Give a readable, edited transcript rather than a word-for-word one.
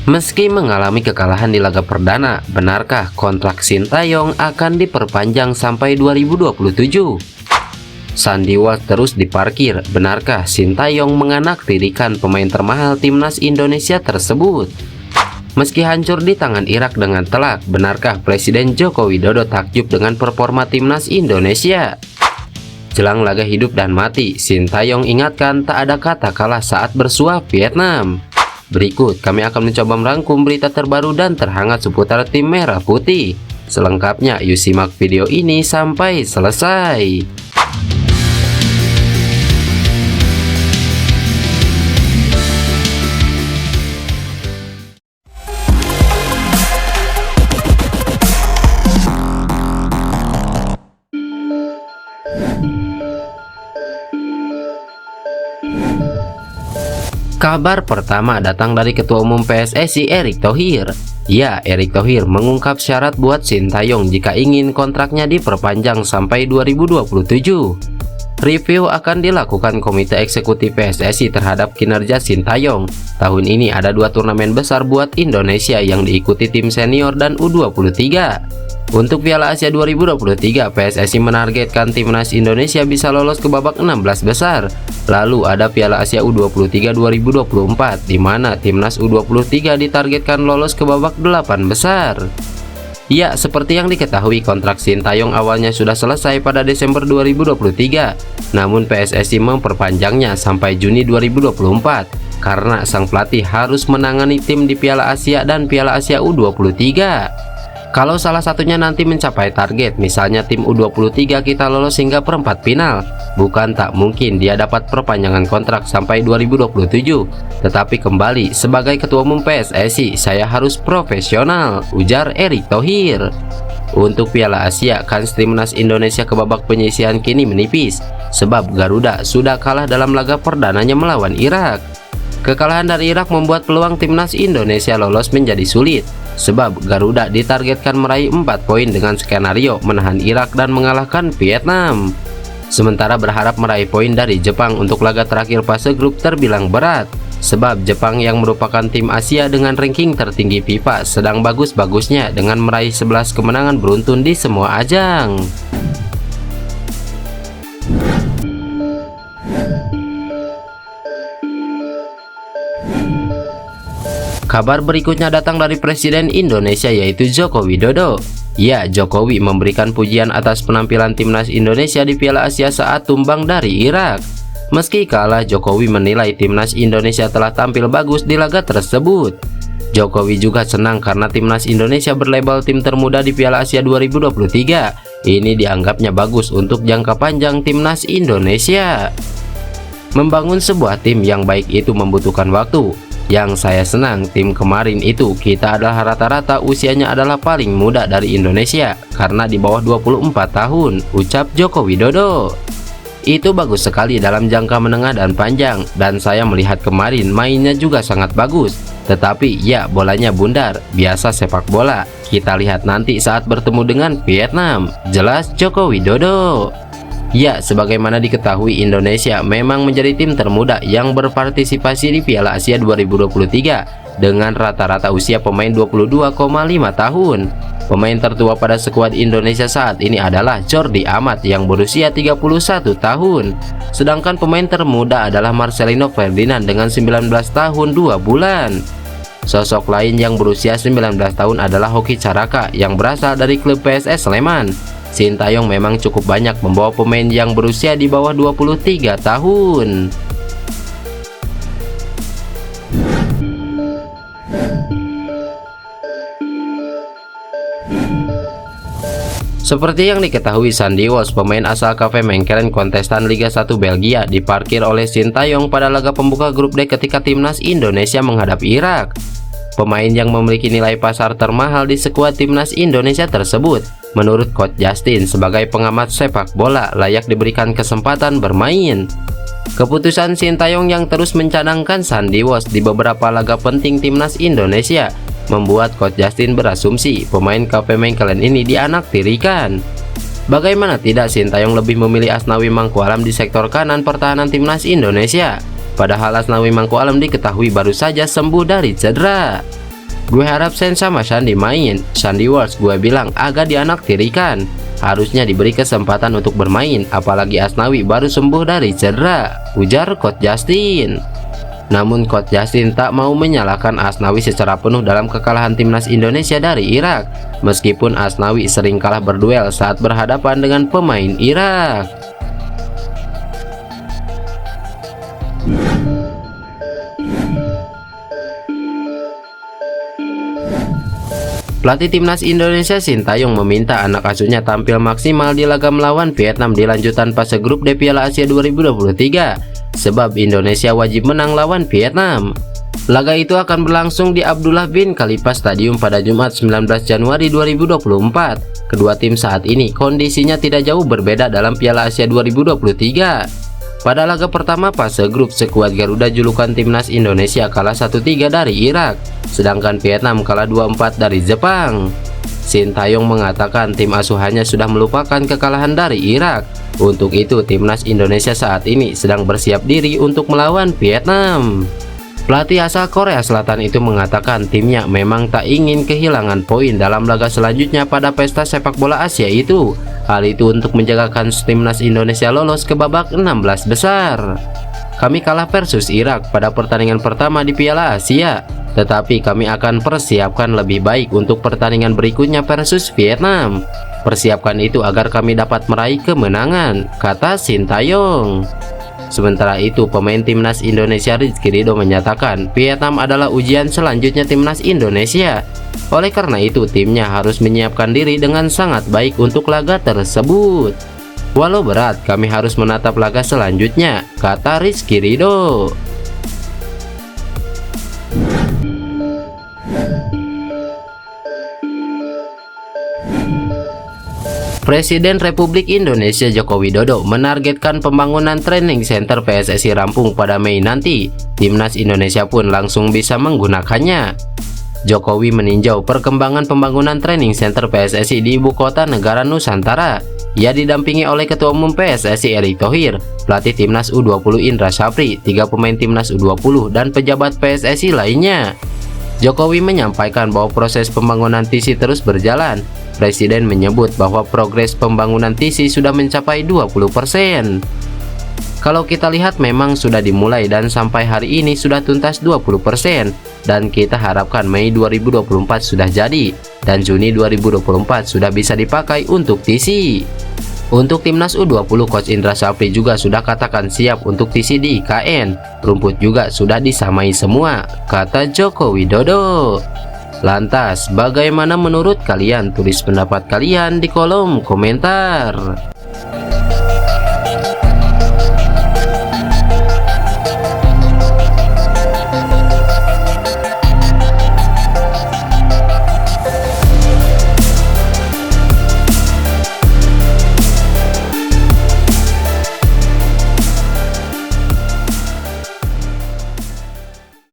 Meski mengalami kekalahan di laga perdana, benarkah kontrak Sintayong akan diperpanjang sampai 2027? Sandy Walsh terus diparkir, benarkah Sintayong menganaktirikan pemain termahal timnas Indonesia tersebut? Meski hancur di tangan Irak dengan telak, benarkah Presiden Joko Widodo takjub dengan performa timnas Indonesia? Jelang laga hidup dan mati, Sintayong ingatkan tak ada kata kalah saat bersuah Vietnam. Berikut kami akan mencoba merangkum berita terbaru dan terhangat seputar tim merah putih. Selengkapnya yuk simak video ini sampai selesai. Kabar pertama datang dari Ketua Umum PSSI Erick Thohir. Ya, Erick Thohir mengungkap syarat buat Sintayong jika ingin kontraknya diperpanjang sampai 2027. Review akan dilakukan Komite Eksekutif PSSI terhadap kinerja Sintayong. Tahun ini ada 2 turnamen besar buat Indonesia yang diikuti tim senior dan U23. Untuk Piala Asia 2023, PSSI menargetkan timnas Indonesia bisa lolos ke babak 16 besar. Lalu ada Piala Asia U23 2024, di mana timnas U23 ditargetkan lolos ke babak 8 besar. Ya, seperti yang diketahui, kontrak Sintayong awalnya sudah selesai pada Desember 2023. Namun PSSI memperpanjangnya sampai Juni 2024 karena sang pelatih harus menangani tim di Piala Asia dan Piala Asia U23. Kalau salah satunya nanti mencapai target, misalnya tim U23 kita lolos hingga perempat final, bukan tak mungkin dia dapat perpanjangan kontrak sampai 2027. Tetapi kembali, sebagai Ketua Umum PSSI, saya harus profesional, ujar Erick Thohir. Untuk Piala Asia, kans timnas Indonesia ke babak penyisihan kini menipis, sebab Garuda sudah kalah dalam laga perdananya melawan Irak. Kekalahan dari Irak membuat peluang timnas Indonesia lolos menjadi sulit, sebab Garuda ditargetkan meraih 4 poin dengan skenario menahan Irak dan mengalahkan Vietnam. Sementara berharap meraih poin dari Jepang untuk laga terakhir fase grup terbilang berat, sebab Jepang yang merupakan tim Asia dengan ranking tertinggi FIFA sedang bagus-bagusnya dengan meraih 11 kemenangan beruntun di semua ajang. Kabar berikutnya datang dari Presiden Indonesia yaitu Joko Widodo. Ya, Jokowi memberikan pujian atas penampilan timnas Indonesia di Piala Asia saat tumbang dari Irak. Meski kalah, Jokowi menilai timnas Indonesia telah tampil bagus di laga tersebut. Jokowi juga senang karena timnas Indonesia berlabel tim termuda di Piala Asia 2023. Ini dianggapnya bagus untuk jangka panjang timnas Indonesia. Membangun sebuah tim yang baik itu membutuhkan waktu. Yang saya senang, tim kemarin itu kita adalah rata-rata usianya adalah paling muda dari Indonesia karena di bawah 24 tahun, ucap Joko Widodo. Itu bagus sekali dalam jangka menengah dan panjang, dan saya melihat kemarin mainnya juga sangat bagus. Tetapi ya, bolanya bundar, biasa sepak bola. Kita lihat nanti saat bertemu dengan Vietnam, jelas Joko Widodo. Ya, sebagaimana diketahui, Indonesia memang menjadi tim termuda yang berpartisipasi di Piala Asia 2023 dengan rata-rata usia pemain 22,5 tahun. Pemain tertua pada skuad Indonesia saat ini adalah Jordi Amat yang berusia 31 tahun. Sedangkan pemain termuda adalah Marcelino Ferdinand dengan 19 tahun 2 bulan. Sosok lain yang berusia 19 tahun adalah Hoki Caraka yang berasal dari klub PSS Sleman. Sintayong memang cukup banyak membawa pemain yang berusia di bawah 23 tahun. Seperti yang diketahui, Sandy Walsh, pemain asal KV Mechelen kontestan Liga 1 Belgia, diparkir oleh Sintayong pada laga pembuka grup D ketika timnas Indonesia menghadapi Irak. Pemain yang memiliki nilai pasar termahal di skuad timnas Indonesia tersebut, menurut Coach Justin sebagai pengamat sepak bola, layak diberikan kesempatan bermain. Keputusan Sintayong yang terus mencadangkan Sandy Walsh di beberapa laga penting timnas Indonesia membuat Coach Justin berasumsi pemain KV Mechelen ini dianaktirikan. Bagaimana tidak, Sintayong lebih memilih Asnawi Mangkualam di sektor kanan pertahanan timnas Indonesia. Padahal Asnawi Mangkualam diketahui baru saja sembuh dari cedera. Gue harap Sen sama Shandy main. Shandy Walsh gue bilang agak dianaktirikan. Harusnya diberi kesempatan untuk bermain, apalagi Asnawi baru sembuh dari cedera, ujar Coach Justin. Namun Coach Justin tak mau menyalahkan Asnawi secara penuh dalam kekalahan timnas Indonesia dari Irak, meskipun Asnawi sering kalah berduel saat berhadapan dengan pemain Irak. Pelatih timnas Indonesia Sintayong meminta anak asuhnya tampil maksimal di laga melawan Vietnam di lanjutan fase grup D Piala Asia 2023, sebab Indonesia wajib menang lawan Vietnam. Laga itu akan berlangsung di Abdullah bin Khalifa Stadium pada Jumat 19 Januari 2024. Kedua tim saat ini kondisinya tidak jauh berbeda dalam Piala Asia 2023. Pada laga pertama fase grup, skuad Garuda julukan timnas Indonesia kalah 1-3 dari Irak, sedangkan Vietnam kalah 2-4 dari Jepang. Sintayong mengatakan tim asuhannya sudah melupakan kekalahan dari Irak. Untuk itu timnas Indonesia saat ini sedang bersiap diri untuk melawan Vietnam. Pelatih asal Korea Selatan itu mengatakan timnya memang tak ingin kehilangan poin dalam laga selanjutnya pada pesta sepak bola Asia itu. Hal itu untuk menjaga kans timnas Indonesia lolos ke babak 16 besar. Kami kalah versus Irak pada pertandingan pertama di Piala Asia, tetapi kami akan persiapkan lebih baik untuk pertandingan berikutnya versus Vietnam. Persiapkan itu agar kami dapat meraih kemenangan, kata Sintayong. Sementara itu, pemain timnas Indonesia Rizky Ridho menyatakan Vietnam adalah ujian selanjutnya timnas Indonesia. Oleh karena itu, timnya harus menyiapkan diri dengan sangat baik untuk laga tersebut. Walau berat, kami harus menatap laga selanjutnya, kata Rizky Ridho. Presiden Republik Indonesia Joko Widodo menargetkan pembangunan training center PSSI rampung pada Mei nanti. Timnas Indonesia pun langsung bisa menggunakannya. Jokowi meninjau perkembangan pembangunan training center PSSI di ibu kota negara Nusantara. Ia didampingi oleh Ketua Umum PSSI Erick Thohir, pelatih Timnas U20 Indra Syafri, 3 pemain Timnas U20, dan pejabat PSSI lainnya. Jokowi menyampaikan bahwa proses pembangunan TISI terus berjalan. Presiden menyebut bahwa progres pembangunan TISI sudah mencapai 20%. Kalau kita lihat memang sudah dimulai dan sampai hari ini sudah tuntas 20%, dan kita harapkan Mei 2024 sudah jadi dan Juni 2024 sudah bisa dipakai untuk TISI. Untuk Timnas U20, Coach Indra Syafri juga sudah katakan siap untuk TISI di IKN. Rumput juga sudah disamai semua, kata Joko Widodo. Lantas, bagaimana menurut kalian? Tulis pendapat kalian di kolom komentar.